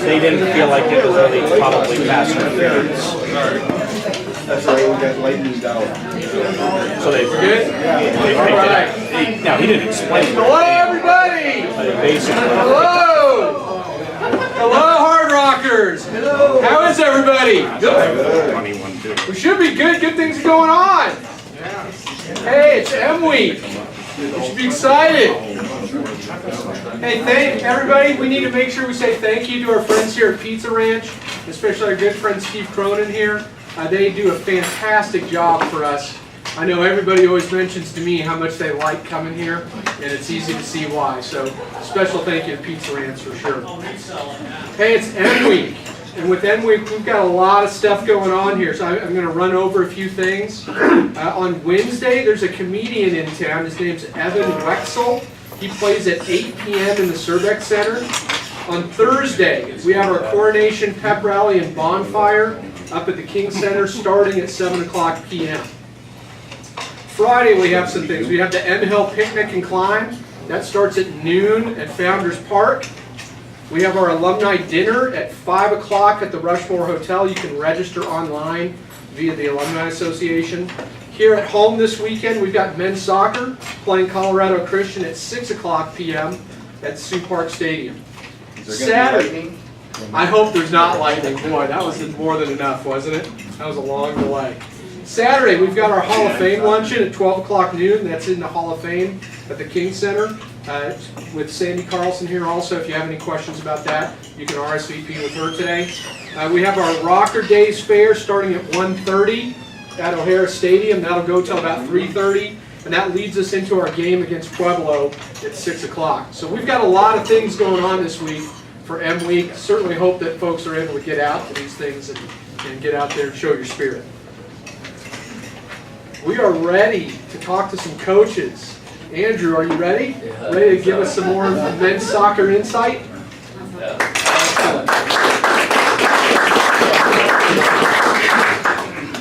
they didn't feel like it was really probably pass interference. That's why we got lightning down. So they picked it up. Now he didn't explain it. Hello, everybody! But basically, Hello! Hello, Hardrockers! Hello! How is everybody? Good. We should be good. Good things are going on. Hey, it's M Week. You should be excited. Hey, thank everybody. We need to make sure we say thank you to our friends here at Pizza Ranch, especially our good friend Steve Cronin here. They do a fantastic job for us. I know everybody always mentions to me how much they like coming here, and it's easy to see why. So, special thank you to Pizza Ranch for sure. Hey, it's M Week, and with M Week, we've got a lot of stuff going on here. So I'm going to run over a few things. On Wednesday, there's a comedian in town. His name's Evan Wexel. He plays at 8 p.m. in the Surbeck Center. On Thursday, we have our Coronation Pep Rally and Bonfire up at the King Center starting at 7 o'clock p.m. Friday, we have some things. We have the M Hill Picnic and Climb. That starts at noon at Founders Park. We have our alumni dinner at 5 o'clock at the Rushmore Hotel. You can register online via the Alumni Association. Here at home this weekend, we've got men's soccer playing Colorado Christian at 6 o'clock p.m. at Sioux Park Stadium. Saturday. I hope there's not lightning. Boy, that was more than enough, wasn't it? That was a long delay. Saturday, we've got our Hall of Fame luncheon at 12 o'clock noon. That's in the Hall of Fame at the King Center with Sandy Carlson here also. If you have any questions about that, you can RSVP with her today. We have our Rocker Days Fair starting at 1:30 at O'Hara Stadium. That'll go till about 3:30, and that leads us into our game against Pueblo at 6 o'clock. So we've got a lot of things going on this week for M Week. Certainly hope that folks are able to get out to these things and get out there and show your spirit. We are ready to talk to some coaches. Andrew, are you ready? Yeah, ready to give us some more men's soccer insight? Yeah.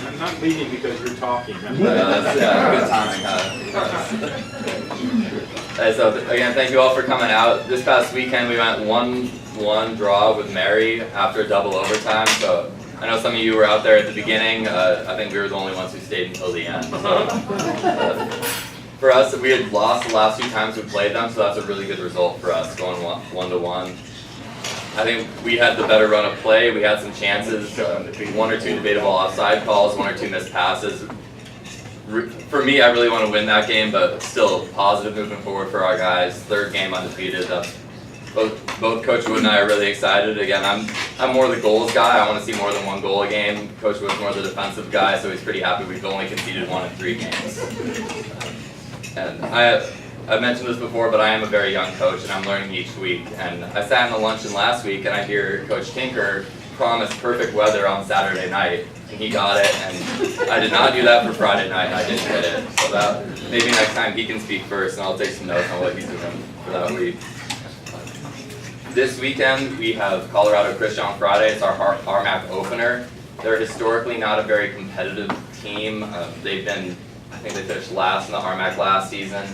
I'm not leaving because you're talking. That's good timing. So again, thank you all for coming out. This past weekend we went 1-1 draw with Mary after a double overtime. So I know some of you were out there at the beginning. I think we were the only ones who stayed until the end. So, for us, we had lost the last few times we played them, so that's a really good result for us, going 1-1. I think we had the better run of play. We had some chances, 1 or 2 debatable offside calls, 1 or 2 missed passes. For me, I really want to win that game, but still positive moving forward for our guys. 3rd game undefeated. Both Coach Wood and I are really excited. Again, I'm more the goals guy. I want to see more than 1 goal a game. Coach Wood's more the defensive guy, so he's pretty happy we've only conceded 1 in 3 games. And I've mentioned this before, but I am a very young coach, and I'm learning each week. And I sat in the luncheon last week, and I hear Coach Tinker promise perfect weather on Saturday night, and he got it. And I did not do that for Friday night. I didn't hit it. So that maybe next time he can speak first, and I'll take some notes on what he's doing for that week. This weekend, we have Colorado Christian on Friday. It's our RMAC opener. They're historically not a very competitive team. They've been, I think they finished last in the RMAC last season.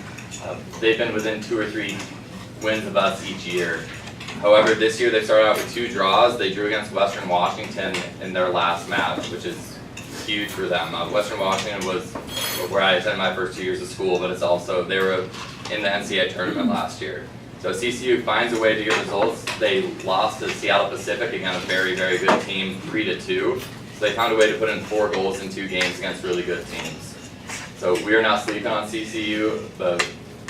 They've been within 2 or 3 wins of us each year. However, this year they started out with 2 draws. They drew against Western Washington in their last match, which is huge for them. Western Washington was where I attended my first 2 years of school, but it's also, they were in the NCAA tournament last year. So CCU finds a way to get results. They lost to Seattle Pacific, again a very, very good team, 3-2. So they found a way to put in 4 goals in 2 games against really good teams. So we are not sleeping on CCU, but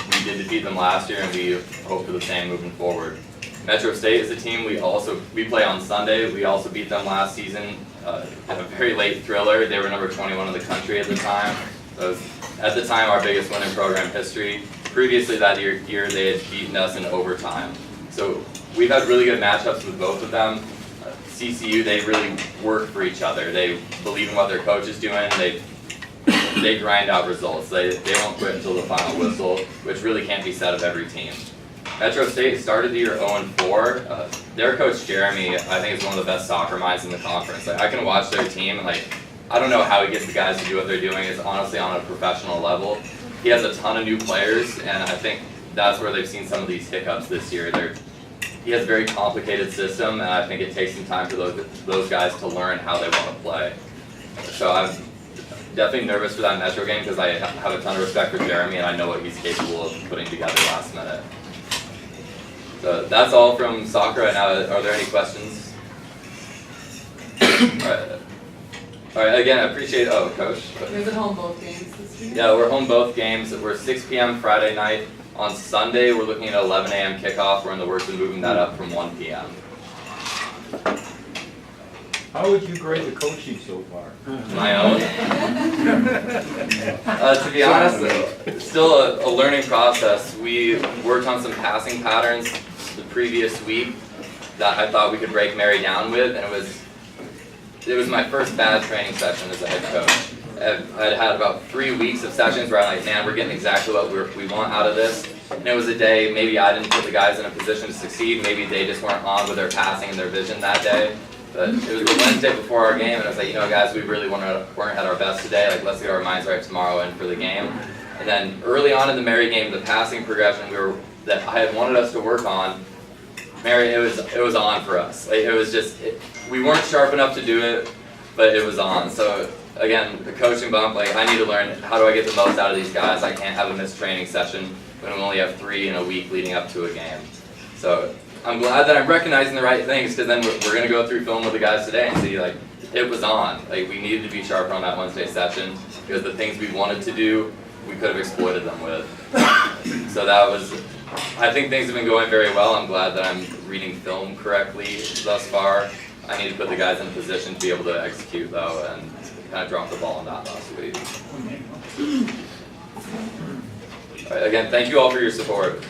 we did defeat them last year, and we hope for the same moving forward. Metro State is a team we play on Sunday. We also beat them last season in a very late thriller. They were number 21 in the country at the time. It was, at the time, our biggest win in program history. Previously that year they had beaten us in overtime. So we've had really good matchups with both of them. CCU, they really work for each other. They believe in what their coach is doing. They grind out results. They won't quit until the final whistle, which really can't be said of every team. Metro State started the year 0-4. Their coach Jeremy, I think, is one of the best soccer minds in the conference. I can watch their team and I don't know how he gets the guys to do what they're doing. It's honestly on a professional level. he has a ton of new players, and I think that's where they've seen some of these hiccups this year. He has a very complicated system, and I think it takes some time for those guys to learn how they want to play. So I'm definitely nervous for that Metro game because I have a ton of respect for Jeremy, and I know what he's capable of putting together last minute. So that's all from soccer right now. Are there any questions? All right, again, I appreciate, Coach. There's at home both games this week? Yeah, we're home both games. We're 6 p.m. Friday night. On Sunday, we're looking at 11 a.m. kickoff. We're in the works of moving that up from 1 p.m. How would you grade the coaching so far? My own? To be honest, still a learning process. We worked on some passing patterns the previous week that I thought we could break Mary down with, and it was my first bad training session as a head coach. I'd had about 3 weeks of sessions where I'm like, man, we're getting exactly what we want out of this. And it was a day, maybe I didn't put the guys in a position to succeed, maybe they just weren't on with their passing and their vision that day. But it was the Wednesday before our game, and I was like, guys, we really weren't at our best today. Like, let's get our minds right tomorrow and for the game. And then early on in the Mary game, the passing progression that I had wanted us to work on, Mary, it was on for us. Like, it was just, we weren't sharp enough to do it, but it was on. So again, the coaching bump, like, I need to learn how do I get the most out of these guys. I can't have a missed training session when we only have 3 in a week leading up to a game. So I'm glad that I'm recognizing the right things, because then we're going to go through film with the guys today and see, like, it was on. Like, we needed to be sharper on that Wednesday session, because the things we wanted to do, we could have exploited them with. So that was, I think things have been going very well. I'm glad that I'm reading film correctly thus far. I need to put the guys in a position to be able to execute, though, and kind of dropped the ball on that last week. All right, again, thank you all for your support.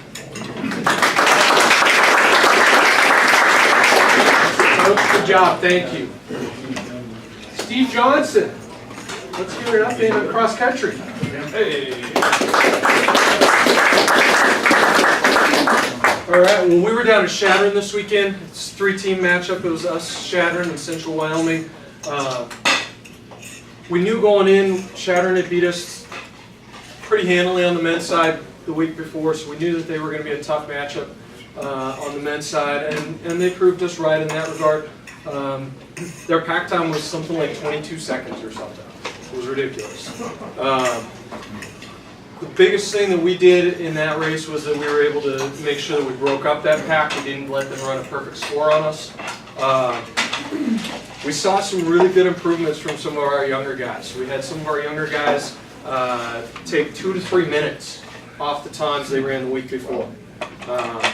Good job, thank you. Steve Johnson, let's hear an update on cross country. Hey. All right, well, we were down at Shattern this weekend. It's a 3-team matchup. It was us, Shattern, and Central Wyoming. We knew going in, Shattern had beat us pretty handily on the men's side the week before, so we knew that they were going to be a tough matchup on the men's side, and they proved us right in that regard. Their pack time was something like 22 seconds or something. It was ridiculous. The biggest thing that we did in that race was that we were able to make sure that we broke up that pack. We didn't let them run a perfect score on us. We saw some really good improvements from some of our younger guys. We had some of our younger guys take 2 to 3 minutes off the times they ran the week before.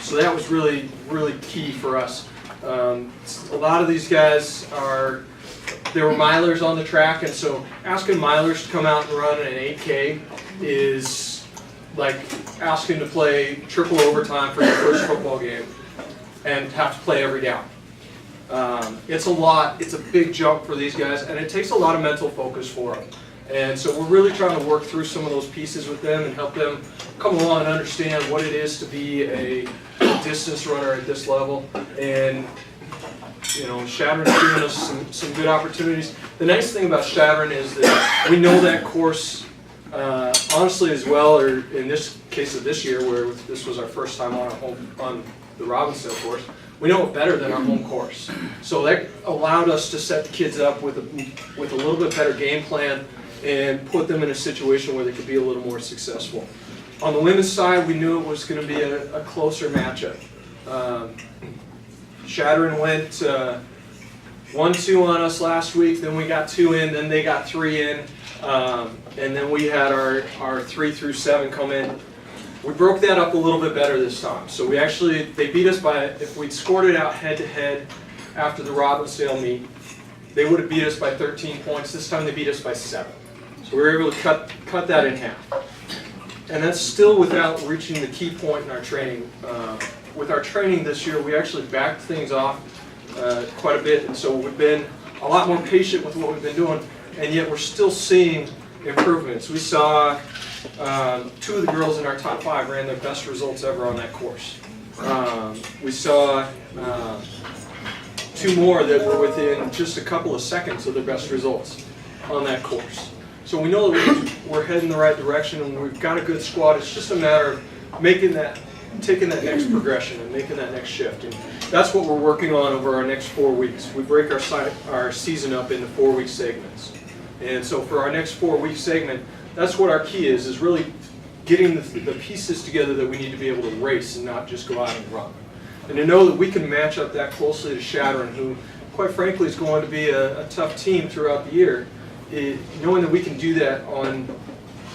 So that was really, really key for us. A lot of these guys they were milers on the track, and so asking milers to come out and run an 8K is like asking to play triple overtime for your first football game and have to play every down. It's a lot, it's a big jump for these guys, and it takes a lot of mental focus for them. And so we're really trying to work through some of those pieces with them and help them come along and understand what it is to be a distance runner at this level. And Shattern's giving us some good opportunities. The nice thing about Shattern is that we know that course honestly as well, or in this case of this year where this was our first time on the Robbinsdale course, we know it better than our home course. So that allowed us to set the kids up with a little bit better game plan and put them in a situation where they could be a little more successful. On the women's side, we knew it was going to be a closer matchup. Shattern went 1-2 on us last week, then we got 2 in, then they got 3 in, and then we had our 3 through 7 come in. We broke that up a little bit better this time. So they beat us by, if we'd scored it out head-to-head after the Robbinsdale meet, they would have beat us by 13 points. This time they beat us by 7. So we were able to cut that in half. And that's still without reaching the key point in our training. With our training this year, we actually backed things off quite a bit, and so we've been a lot more patient with what we've been doing, and yet we're still seeing improvements. We saw 2 of the girls in our top 5 ran their best results ever on that course. We saw 2 more that were within just a couple of seconds of their best results on that course. So we know that we're heading the right direction and we've got a good squad. It's just a matter of taking that next progression and making that next shift. And that's what we're working on over our next 4 weeks. We break our season up into 4-week segments. And so for our next 4-week segment, that's what our key is really getting the pieces together that we need to be able to race and not just go out and run. And to know that we can match up that closely to Shattern, who quite frankly is going to be a tough team throughout the year, knowing that we can do that on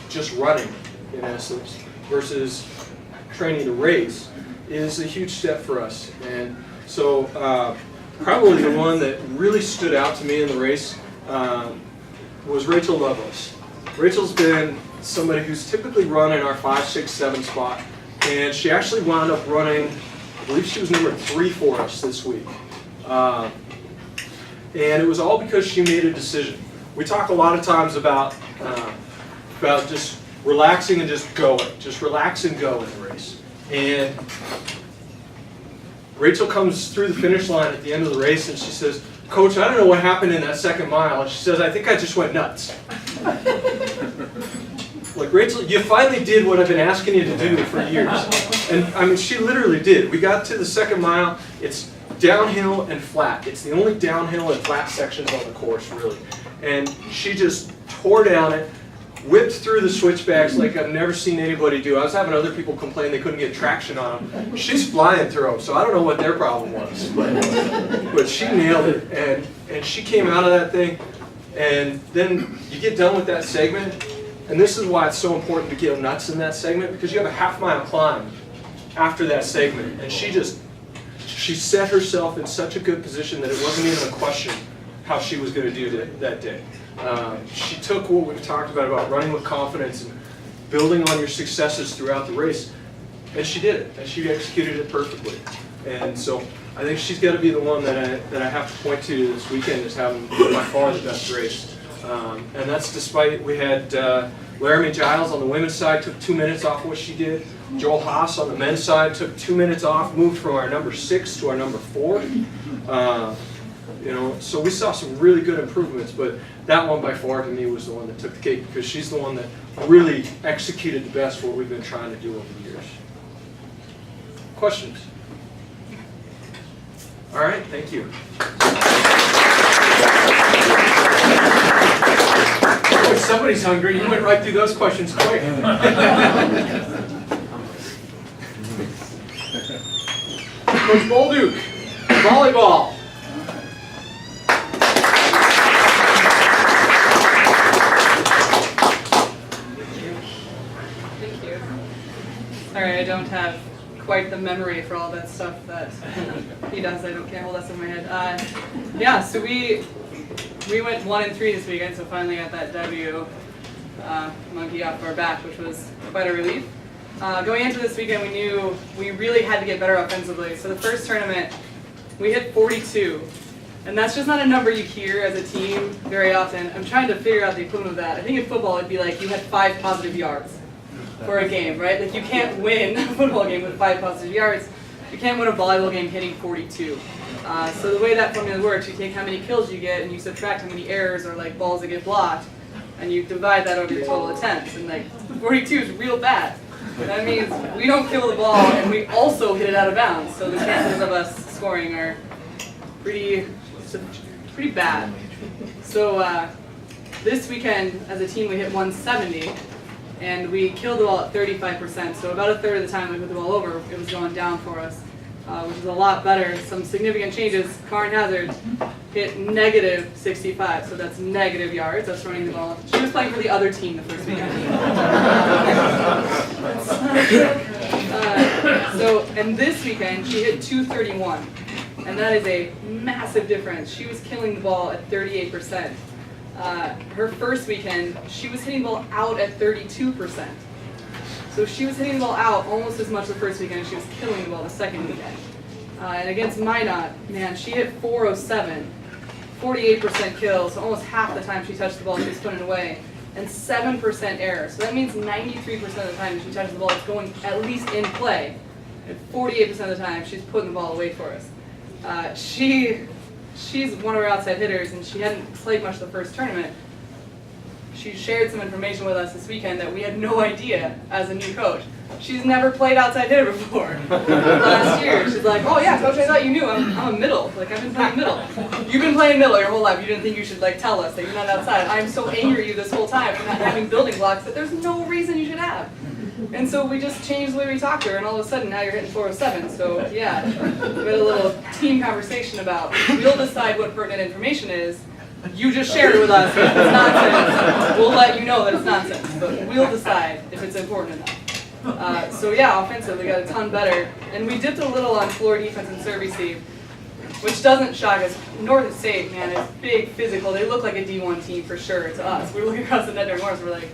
just running, in essence, versus training to race is a huge step for us. And so probably the one that really stood out to me in the race was Rachel Lovelace. Rachel's been somebody who's typically run in our 5, 6, 7 spot, and she actually wound up running, I believe she was number 3 for us this week. And it was all because she made a decision. We talk a lot of times about just relaxing and just going. Just relax and go in the race. And Rachel comes through the finish line at the end of the race and she says, "Coach, I don't know what happened in that second mile." And she says, "I think I just went nuts." Like, Rachel, you finally did what I've been asking you to do for years. And I mean, she literally did. We got to the second mile. It's downhill and flat. It's the only downhill and flat sections on the course, really. And she just tore down it, whipped through the switchbacks like I've never seen anybody do. I was having other people complain they couldn't get traction on them. She's flying through them, so I don't know what their problem was. But she nailed it, and she came out of that thing. And then you get done with that segment, and this is why it's so important to get nuts in that segment, because you have a half-mile climb after that segment, and she set herself in such a good position that it wasn't even a question how she was going to do that day. She took what we've talked about running with confidence and building on your successes throughout the race, and she did it, and she executed it perfectly. And so I think she's got to be the one that I have to point to this weekend as having by far the best race. And that's despite we had Laramie Giles on the women's side took 2 minutes off what she did. Joel Haas on the men's side took 2 minutes off, moved from our number 6 to our number 4. So we saw some really good improvements, but that one by far to me was the one that took the cake, because she's the one that really executed the best what we've been trying to do over the years. Questions? All right, thank you. If somebody's hungry, you went right through those questions quick. Coach Bulduc, volleyball. Thank you. Sorry, I don't have quite the memory for all that stuff that he does. I can't hold that stuff in my head. Yeah, so we went 1-3 this weekend, so finally got that W monkey off our back, which was quite a relief. Going into this weekend, we knew we really had to get better offensively. So the first tournament, we hit 42. And that's just not a number you hear as a team very often. I'm trying to figure out the equivalent of that. I think in football it'd be like you had 5 positive yards for a game, right? Like you can't win a football game with 5 positive yards. You can't win a volleyball game hitting 42. So the way that formula works, you take how many kills you get and you subtract how many errors or like balls that get blocked, and you divide that over your total attempts. And like 42 is real bad. That means we don't kill the ball and we also hit it out of bounds. So the chances of us scoring are pretty bad. So this weekend as a team we hit 170 and we killed the ball at 35%. So about a third of the time we put the ball over, it was going down for us, which is a lot better. Some significant changes. Karen Hazard hit negative 65, so that's negative yards. That's running the ball. She was playing for the other team the first weekend. And this weekend she hit 231, and that is a massive difference. She was killing the ball at 38%. Her first weekend, she was hitting the ball out at 32%. So she was hitting the ball out almost as much the first weekend as she was killing the ball the second weekend. And against Minot, man, she hit 407, 48% kills, so almost half the time she touched the ball, she was putting it away, and 7% error. So that means 93% of the time she touches the ball, it's going at least in play, and 48% of the time she's putting the ball away for us. She's one of our outside hitters, and she hadn't played much the first tournament. she shared some information with us this weekend that we had no idea as a new coach. She's never played outside hitter before. Last year, she's like, oh yeah, coach, I thought you knew. I'm a middle. Like, I've been playing middle. You've been playing middle your whole life. You didn't think you should like tell us that you're not outside. I'm so angry at you this whole time for not having building blocks that there's no reason you should have. And so we just changed the way we talked to her, and all of a sudden now you're hitting 407. So yeah, we had a little team conversation about we'll decide what pertinent information is. You just shared it with us. If it's nonsense, we'll let you know that it's nonsense, but we'll decide if it's important enough. So yeah, offensively, we got a ton better. And we dipped a little on floor defense and serve receive, which doesn't shock us. Northern State, man, is big, physical. They look like a D1 team for sure to us. We were looking across the net during Morris, we're like,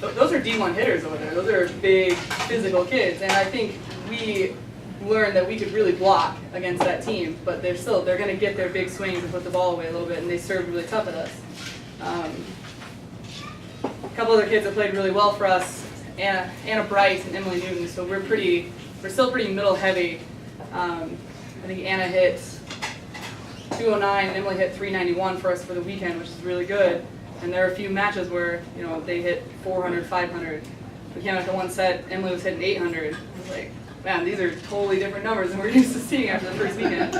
those are D1 hitters over there. Those are big, physical kids. And I think we learned that we could really block against that team, but they're going to get their big swings and put the ball away a little bit, and they served really tough at us. A couple other kids that played really well for us, Anna Bright and Emily Newton, so we're still pretty middle heavy. I think Anna hit 209 and Emily hit 391 for us for the weekend, which is really good. And there are a few matches where, you know, they hit 400, 500. We came out to one set, Emily was hitting 800. I was like, man, these are totally different numbers than we're used to seeing after the first weekend.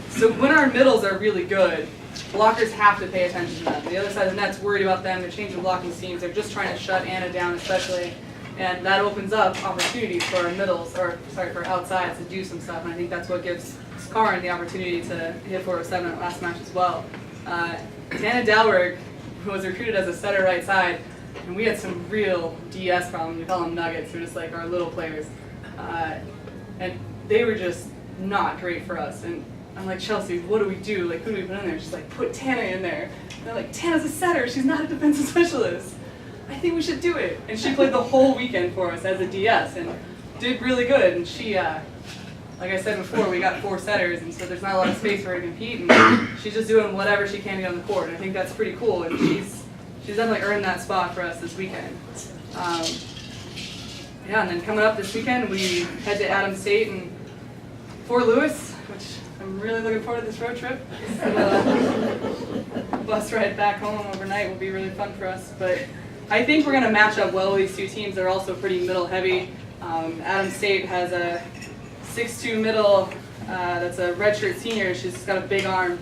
So when our middles are really good, blockers have to pay attention to them. The other side of the net's worried about them. They're changing blocking schemes. They're just trying to shut Anna down, especially. And that opens up opportunities for our middles, or sorry, for outsides to do some stuff. And I think that's what gives Karin the opportunity to hit 407 at last match as well. Tana Dalberg, who was recruited as a setter right side, and we had some real DS problems. We call them nuggets. They're just like our little players. And they were just not great for us. And I'm like, Chelsea, what do we do? Like, who do we put in there? She's like, put Tana in there. And they're like, Tana's a setter. She's not a defensive specialist. I think we should do it. And she played the whole weekend for us as a DS and did really good. And she, like I said before, we got 4 setters, and so there's not a lot of space for her to compete. And she's just doing whatever she can to get on the court. And I think that's pretty cool. And she's definitely earned that spot for us this weekend. Yeah, and then coming up this weekend, we head to Adams State and Fort Lewis, which I'm really looking forward to this road trip. The bus ride back home overnight will be really fun for us. But I think we're going to match up well with these two teams. They're also pretty middle heavy. Adams State has a 6'2" middle that's a redshirt senior. She's got a big arm.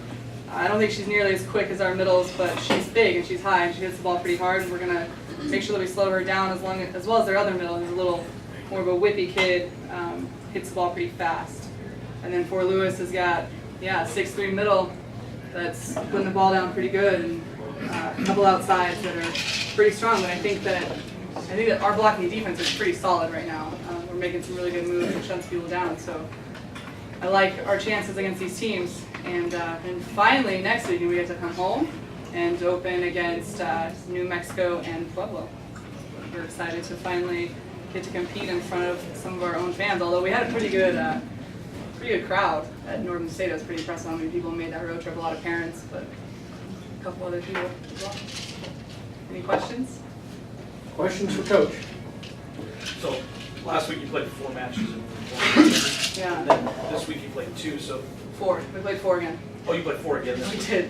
I don't think she's nearly as quick as our middles, but she's big and she's high and she hits the ball pretty hard. And we're going to make sure that we slow her down as well as their other middle, who's a little more of a whippy kid, hits the ball pretty fast. And then Fort Lewis has got, 6'3" middle that's putting the ball down pretty good, and a couple outsides that are pretty strong. But I think that our blocking defense is pretty solid right now. We're making some really good moves and shutting people down. So I like our chances against these teams. And finally, next week we get to come home and open against New Mexico and Pueblo. We're excited to finally get to compete in front of some of our own fans. Although we had a pretty good crowd at Northern State. I was pretty impressed with how many people made that road trip. A lot of parents, but a couple other people as well. Any questions? Questions for Coach? So last week you played 4 matches in 4 matches. Yeah. And then this week you played 2. So 4. We played 4 again. oh, you played 4 again this We week. did.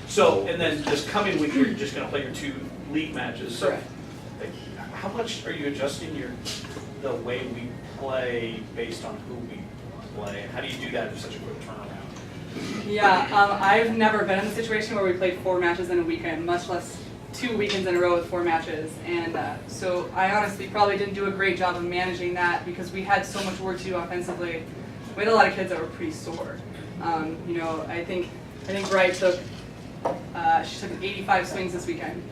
So and then this coming week you're just going to play your 2 league matches. So Correct. like, how much are you adjusting the way we play based on who we play? How do you do that in such a quick turnaround? Yeah, I've never been in a situation where we played 4 matches in a weekend, much less 2 weekends in a row with 4 matches. And so I honestly probably didn't do a great job of managing that because we had so much work to do offensively. We had a lot of kids that were pretty sore. I think Bright took 85 swings this weekend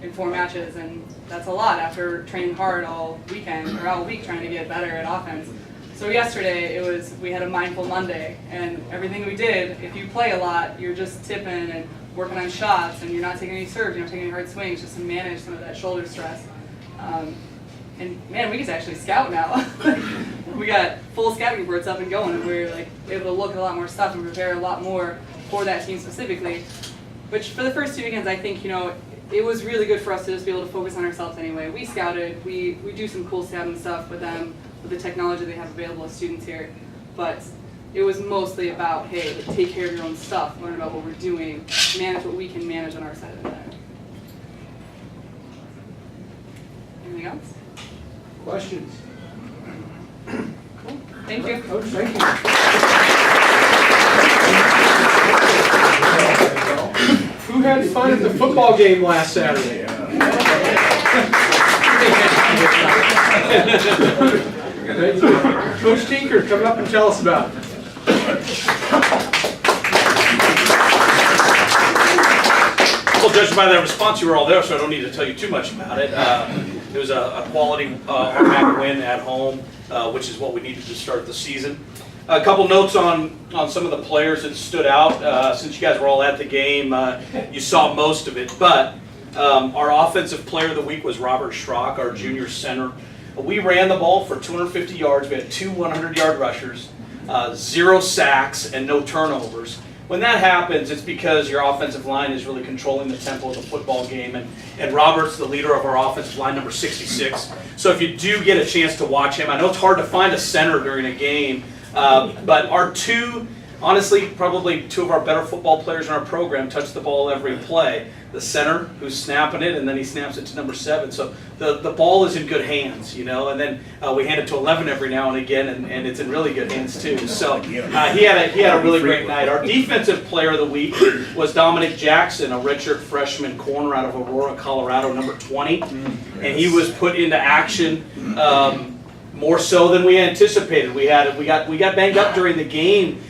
in 4 matches, and that's a lot after training hard all weekend or all week trying to get better at offense. So yesterday we had a mindful Monday, and everything we did, if you play a lot, you're just tipping and working on shots, and you're not taking any serves, you're not taking any hard swings, just to manage some of that shoulder stress. And man, we get to actually scout now. We got full scouting reports up and going, and we're like able to look at a lot more stuff and prepare a lot more for that team specifically. Which for the first 2 weekends, I think it was really good for us to just be able to focus on ourselves anyway. We scouted, we do some cool scouting stuff with them, with the technology they have available as students here. But it was mostly about, hey, take care of your own stuff, learn about what we're doing, manage what we can manage on our side of the net. else? Questions? Thank you. Coach, thank you. Who had fun at the football game last Saturday? Thank you. Coach Tinker, come up and tell us about it. Well, judging by that response, you were all there, so I don't need to tell you too much about it. It was a quality RMAC win at home, which is what we needed to start the season. A couple notes on some of the players that stood out. Since you guys were all at the game, you saw most of it, but our offensive player of the week was Robert Schrock, our junior center. We ran the ball for 250 yards. We had 2 100-yard rushers, 0 sacks, and no turnovers. When that happens, it's because your offensive line is really controlling the tempo of the football game, and Robert's the leader of our offensive line, number 66. So if you do get a chance to watch him, I know it's hard to find a center during a game, but our honestly, probably 2 of our better football players in our program touch the ball every play. The center, who's snapping it, and then he snaps it to number 7. So the ball is in good hands, you know, and then we hand it to 11 every now and again, and it's in really good hands too. So he had a really great night. Our defensive player of the week was Dominic Jackson, a redshirt freshman corner out of Aurora, Colorado, number 20. And he was put into action more so than we anticipated. We got banged up during the game.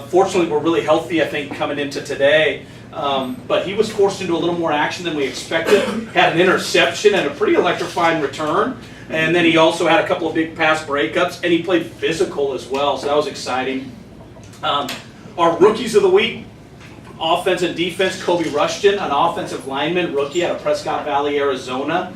Fortunately, we're really healthy, I think, coming into today. But he was forced into a little more action than we expected. Had an interception and a pretty electrifying return. And then he also had a couple of big pass breakups, and he played physical as well, so that was exciting. Our rookies of the week, offense and defense, Kobe Rushton, an offensive lineman, rookie out of Prescott Valley, Arizona.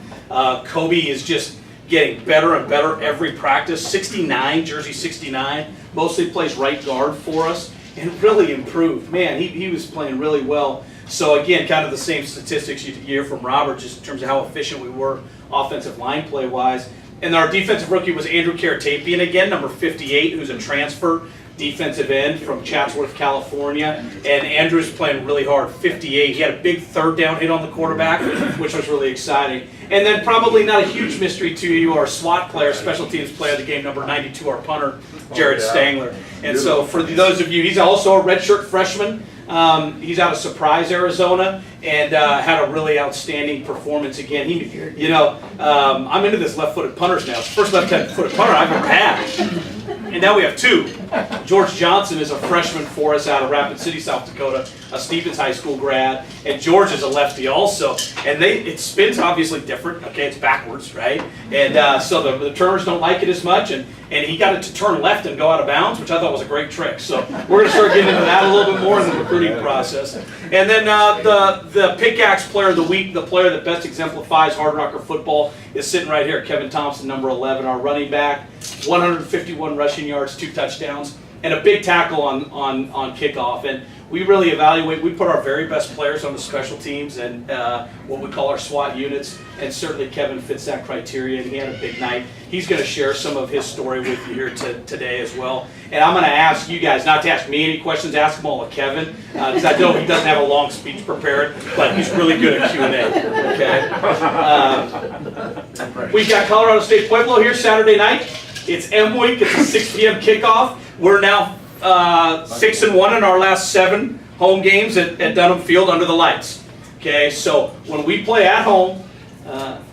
Kobe is just getting better and better every practice. 69, jersey 69, mostly plays right guard for us, and really improved. Man, he was playing really well. So again, kind of the same statistics you hear from Robert, just in terms of how efficient we were offensive line play-wise. And our defensive rookie was Andrew Caratapian again, number 58, who's a transfer defensive end from Chatsworth, California. And Andrew's playing really hard, 58. He had a big 3rd down hit on the quarterback, which was really exciting. And then probably not a huge mystery to you, our SWAT player, special teams player of the game, number 92, our punter, Jared Stangler. And so for those of you, he's also a redshirt freshman. He's out of Surprise, Arizona, and had a really outstanding performance again. I'm into this left-footed punters now. It's the first left-footed punter I've ever had. And now we have 2. George Johnson is a freshman for us out of Rapid City, South Dakota, a Stephens High School grad, and George is a lefty also. And it spins obviously different. Okay, it's backwards, right? And so the returners don't like it as much, and he got it to turn left and go out of bounds, which I thought was a great trick. So we're going to start getting into that a little bit more in the recruiting process. And then the pickaxe player of the week, the player that best exemplifies Hardrocker football, is sitting right here, Kevin Thompson, number 11, our running back, 151 rushing yards, 2 touchdowns, and a big tackle on kickoff. And we really evaluate, we put our very best players on the special teams and what we call our SWAT units, and certainly Kevin fits that criteria, and he had a big night. He's going to share some of his story with you here today as well. And I'm going to ask you guys, not to ask me any questions, ask them all of Kevin, because I know he doesn't have a long speech prepared, but he's really good at Q&A, okay? We've got Colorado State Pueblo here Saturday night. It's M Week, it's a 6 p.m. kickoff. We're now 6-1 in our last 7 home games at Dunham Field under the lights. Okay, so when we play at home,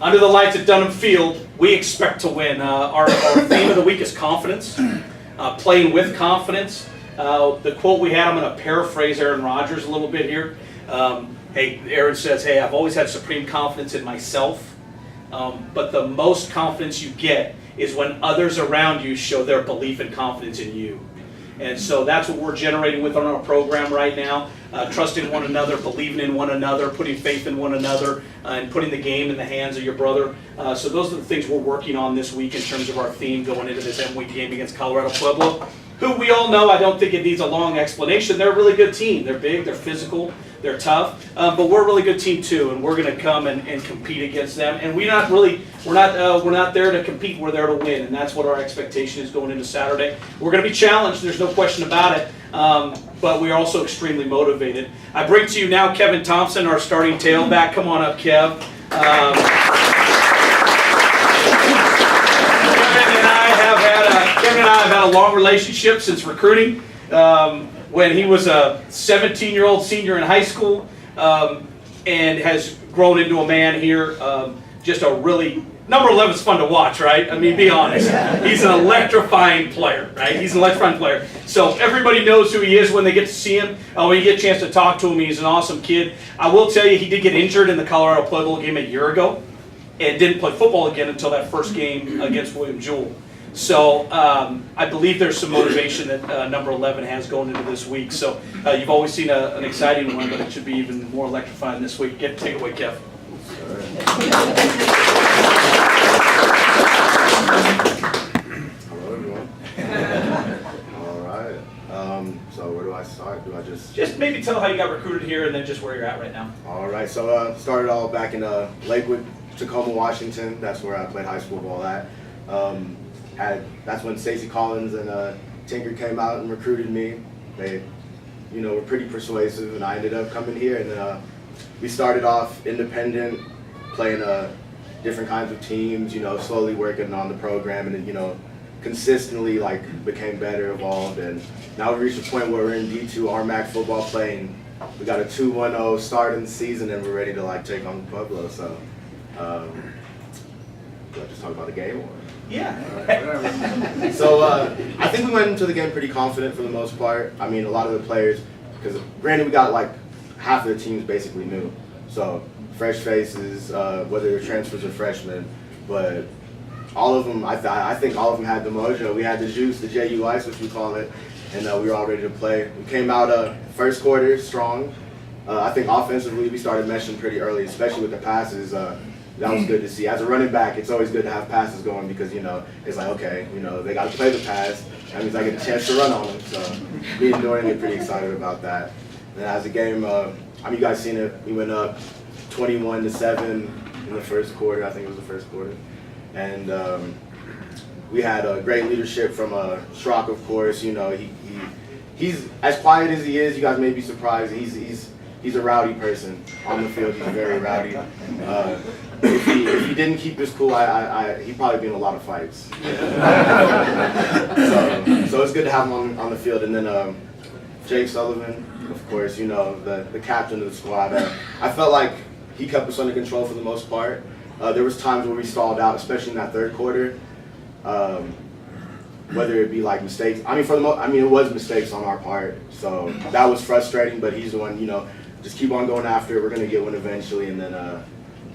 under the lights at Dunham Field, we expect to win. Our theme of the week is confidence, playing with confidence. The quote we had, I'm going to paraphrase Aaron Rodgers a little bit here. Aaron says, hey, I've always had supreme confidence in myself, but the most confidence you get is when others around you show their belief and confidence in you. And so that's what we're generating with on our program right now, trusting one another, believing in one another, putting faith in one another, and putting the game in the hands of your brother. So those are the things we're working on this week in terms of our theme going into this M-Week game against Colorado Pueblo, who we all know, I don't think it needs a long explanation. They're a really good team. They're big, they're physical, they're tough, but we're a really good team too, and we're going to come and compete against them. And we're not there to compete. We're there to win, and that's what our expectation is going into Saturday. We're going to be challenged. There's no question about it, but we are also extremely motivated. I bring to you now Kevin Thompson, our starting tailback. Come on up, Kev. I have had a long relationship since recruiting. When he was a 17-year-old senior in high school, and has grown into a man here. Just a really, number 11 is fun to watch, right? I mean, be honest. He's an electrifying player, right? He's an electrifying player. So everybody knows who he is when they get to see him. When you get a chance to talk to him, he's an awesome kid. I will tell you, he did get injured in the Colorado Play Bowl game a year ago, and didn't play football again until that first game against William Jewell. So I believe there's some motivation that number 11 has going into this week. So you've always seen an exciting one, but it should be even more electrifying this week. Take it away, Kev. Hello, everyone. All right. So where do I start? Do I Just maybe tell how you got recruited here and then just where you're at right now. All right. So started all back in Lakewood, Tacoma, Washington. That's where I played high school ball at. That's when Stacey Collins and Tinker came out and recruited me. They, were pretty persuasive, and I ended up coming here. And we started off independent, playing different kinds of teams. Slowly working on the program, and then, consistently became better, evolved, and now we reached a point where we're in D2 RMAC football playing. We got a 2-1-0 start in the season, and we're ready to take on Pueblo. So, do I just talk about the game? Or? Yeah. Right. So I think we went into the game pretty confident for the most part. I mean, a lot of the players, because granted we got half of the teams basically new. So fresh faces, whether they're transfers or freshmen, but all of them, I think all of them had the mojo. We had the juice, the JU ice, which we call it, and we were all ready to play. We came out first quarter strong. I think offensively we started meshing pretty early, especially with the passes. That was good to see. As a running back, it's always good to have passes going because, it's like, okay, they got to play the pass. That means I get a chance to run on them. So me and Dorian get pretty excited about that. And as a game, you guys seen it. We went up 21-7 in the first quarter. I think it was the first quarter. And we had great leadership from Schrock, of course. He's as quiet as he is. You guys may be surprised. He's a rowdy person on the field. He's very rowdy. If he didn't keep his cool, he'd probably be in a lot of fights. So it's good to have him on the field. And then Jake Sullivan, of course, the captain of the squad. I felt like he kept us under control for the most part. There was times where we stalled out, especially in that third quarter. Whether it be mistakes. It was mistakes on our part. So that was frustrating. But he's the one, just keep on going after it. We're gonna get one eventually. And then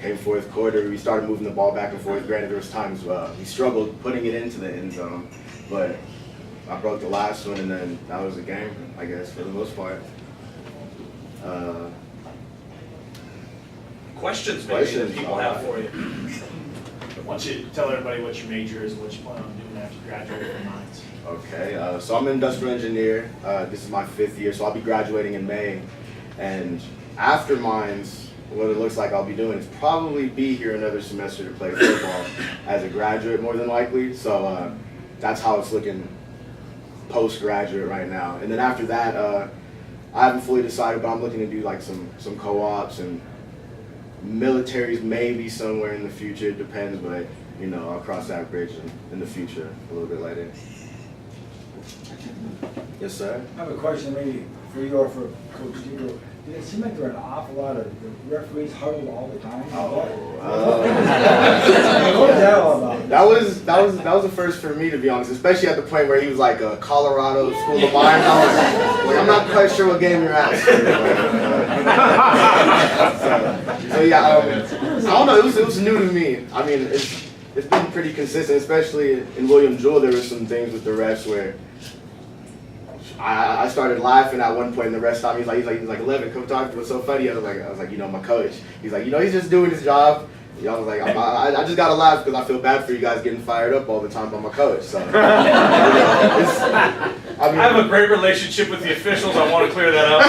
came fourth quarter, we started moving the ball back and forth. Granted, there was times we struggled putting it into the end zone, but I broke the last one, and then that was the game, I guess, for the most part. Questions that people have for you. I want you to tell everybody what your major is and what you plan on doing after you graduate from Mines. Okay, so I'm an industrial engineer. This is my 5th year, so I'll be graduating in May. And after Mines, what it looks like I'll be doing is probably be here another semester to play football as a graduate, more than likely. So that's how it's looking post-graduate right now. And then after that, I haven't fully decided, but I'm looking to do some co-ops and militaries maybe somewhere in the future. It depends, but I'll cross that bridge in the future a little bit later. Yes, sir. I have a question maybe for you or for Coach Diego. Did it seem like there were an awful lot of the referees huddled all the time? What was that all about? That was a first for me, to be honest, especially at the point where he was like a Colorado School of Mines. I was I'm not quite sure what game you're at. So yeah, I don't know. It was new to me. I mean, it's been pretty consistent, especially in William Jewell. There were some things with the refs where I started laughing at one point, and the rest stopped me. He's like 11, come talk to me. What's so funny? I was like, my coach. He's like, he's just doing his job. I was like, I just gotta laugh because I feel bad for you guys getting fired up all the time by my coach. So, I have a great relationship with the officials. I want to clear that up.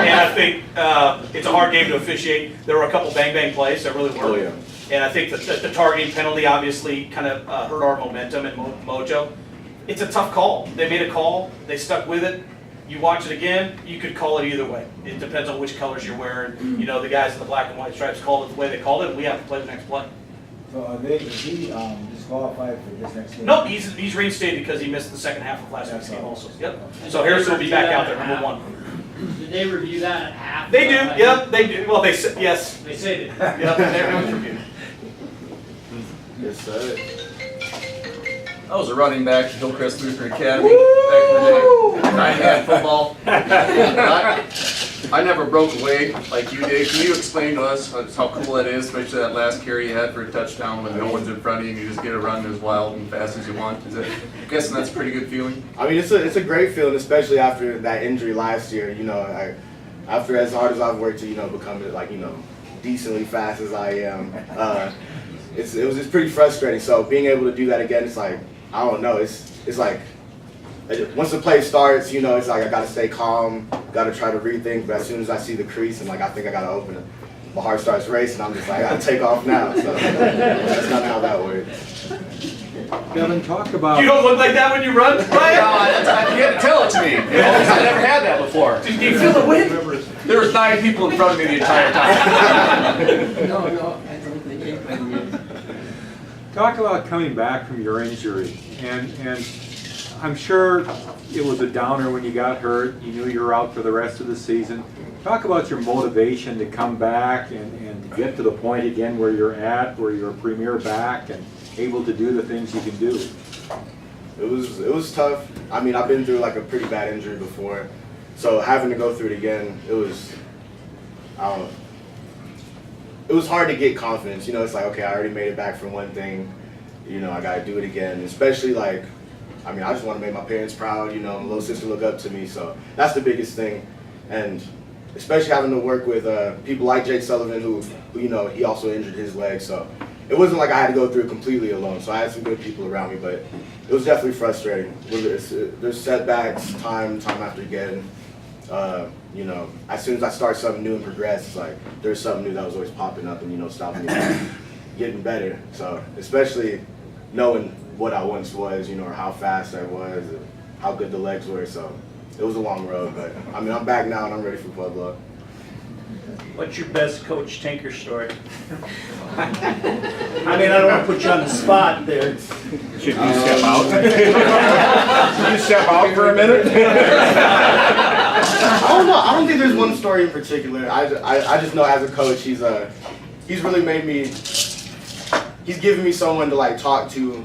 And I think it's a hard game to officiate. There were a couple bang plays that really worked. Oh, yeah. And I think the targeting penalty obviously kind of hurt our momentum and mojo. It's a tough call. They made a call. They stuck with it. You watch it again, you could call it either way. It depends on which colors you're wearing. The guys in the black and white stripes called it the way they called it, and we have to play the next play. So is he just disqualified for this next game? Nope, he's reinstated because he missed the second half of last week's game also. Yep. So Harrison will be back out there, number 1. Did they review that at half? They do, yep, they do. Well, they said, yes. They say they do. Yep, everyone's reviewed. Yes, sir. I was a running back at Hillcrest Lutheran Academy back in the day. 9-man football. I never broke a leg like you did. Can you explain to us how cool that is, especially that last carry you had for a touchdown when no one's in front of you and you just get a run as wild and fast as you want? I'm guessing that's a pretty good feeling. I mean, it's a great feeling, especially after that injury last year. You know, after as hard as I've worked to, become like, decently fast as I am, it was just pretty frustrating. So being able to do that again, it's like, I don't know, it's like, once the play starts, it's like I gotta stay calm, gotta try to read things, but as soon as I see the crease and like I think I gotta open it, my heart starts racing, I'm just like, I gotta take off now. So that's not how that works. Kevin, talk about. You don't look like that when you run, Brian? You had to tell it to me. I never had that before. Do you feel the wind? There was 9 people in front of me the entire time. No, I don't think they came. Talk about coming back from your injury, and I'm sure it was a downer when you got hurt. You knew you were out for the rest of the season. Talk about your motivation to come back and to get to the point again where you're at, where you're a premier back and able to do the things you can do. It was tough. I mean, I've been through like a pretty bad injury before, so having to go through it again, it was hard to get confidence. It's like, okay, I already made it back from one thing. I gotta do it again. Especially like, I just want to make my parents proud. My little sister look up to me, so that's the biggest thing. And especially having to work with people like Jake Sullivan, who he also injured his leg. So it wasn't like I had to go through it completely alone. So I had some good people around me, but it was definitely frustrating. There's setbacks time after again. As soon as I start something new and progress, it's like there's something new that was always popping up and stopping me from getting better. So especially knowing what I once was, or how fast I was, and how good the legs were. So it was a long road, but I'm back now and I'm ready for Pueblo. What's your best Coach Tinker story? I don't want to put you on the spot there. Should you step out? Should you step out for a minute? I don't know. I don't think there's one story in particular. I just know as a coach, he's really made me. He's given me someone to like talk to,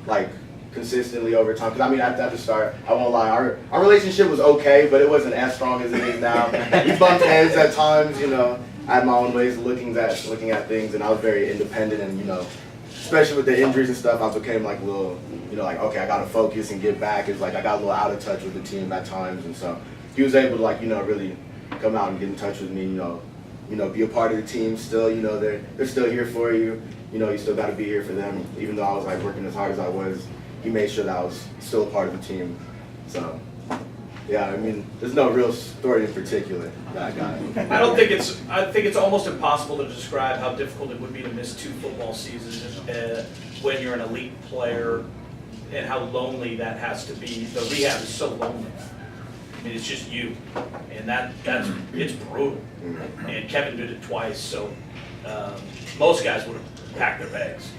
like consistently over time. Because at the start, I won't lie, our relationship was okay, but it wasn't as strong as it is now. We bumped heads at times. I had my own ways of looking at things, and I was very independent. And especially with the injuries and stuff, I became like a little, like okay, I gotta focus and get back. It's like I got a little out of touch with the team at times, and so he was able to like really come out and get in touch with me. Be a part of the team still. They're still here for you. You still got to be here for them. Even though I was like working as hard as I was, he made sure that I was still a part of the team. So, yeah, there's no real story in particular that I got. I think it's almost impossible to describe how difficult it would be to miss 2 football seasons when you're an elite player, and how lonely that has to be. The rehab is so lonely. It's just you, and it's brutal. And Kevin did it twice, so most guys would have packed their bags,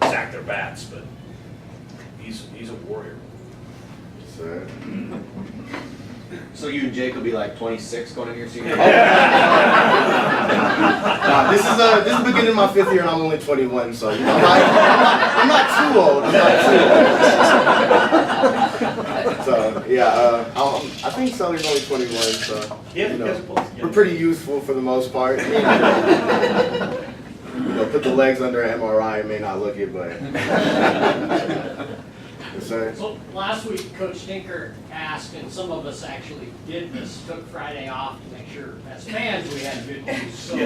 sacked their bats, but he's a warrior. Sir. So you and Jake will be like 26 going into your senior Nah, this is the beginning of my 5th year, and I'm only 21, so I'm not too old. So yeah, I think Sully's only 21, so we're pretty youthful for the most part. Put the legs under an MRI, it may not look it, but. Yes, sir. So last week, Coach Tinker asked, and some of us actually did this, took Friday off to make sure, as fans, we had good news. So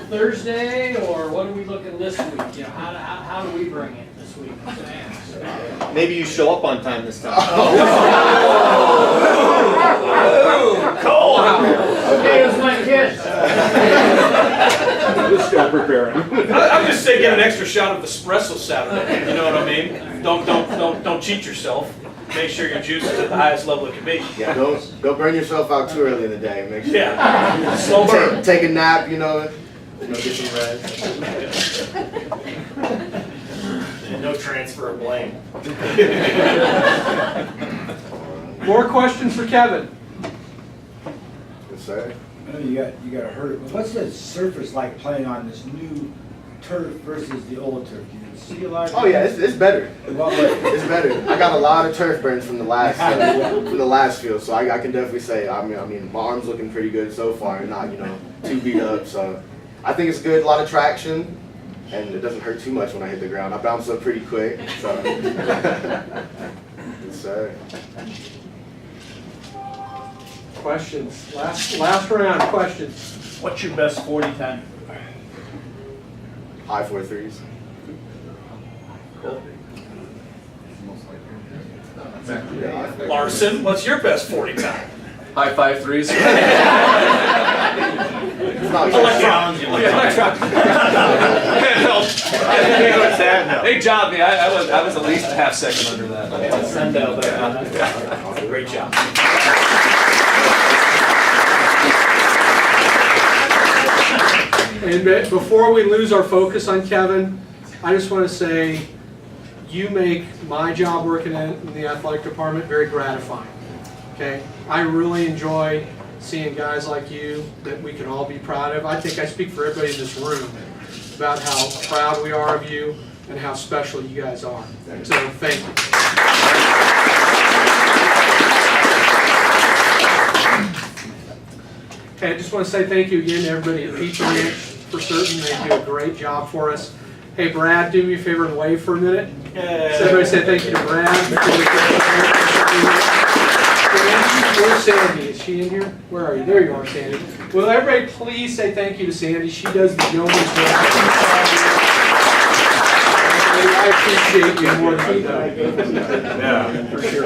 Thursday, or what are we looking this week? How do we bring it this week as fans? Maybe you show up on time this time. Cold. Here's my kids. We're still preparing. I'm just saying, get an extra shot of espresso Saturday. You know what I mean? Don't cheat yourself. Make sure your juice is at the highest level it can be. Yeah, don't burn yourself out too early in the day. Make sure. Yeah. Slow burn. Take a nap. Get some rest. transfer of blame. More questions for Kevin? Yes, sir. I know you got hurt, but what's the surface like playing on this new turf versus the old turf? Do you see a lot of? Oh yeah, it's better. In what way? It's better. I got a lot of turf burns from the last field, so I can definitely say. I mean, my arm's looking pretty good so far, not too beat up. So I think it's good. A lot of traction, and it doesn't hurt too much when I hit the ground. I bounce up pretty quick. So yes, sir. Questions? Last round, questions. What's your best 40 time? High 4.3s. Larson, what's your best 40 time? High 5.3s. They jobbed me. I was at least a half second under that. Great job. And before we lose our focus on Kevin, I just want to say you make my job working in the athletic department very gratifying. Okay, I really enjoy seeing guys like you that we can all be proud of. I think I speak for everybody in this room about how proud we are of you and how special you guys are. So thank you. Okay, I just want to say thank you again to everybody at Pizza Ranch for certain. They do a great job for us. Hey, Brad, do me a favor and wave for a minute. So everybody say thank you to Brad. Where's Sandy? Is she in here? Where are you? There you are, Sandy. Will everybody please say thank you to Sandy? She does the yeoman's work. I appreciate you more than you know. Yeah, for sure.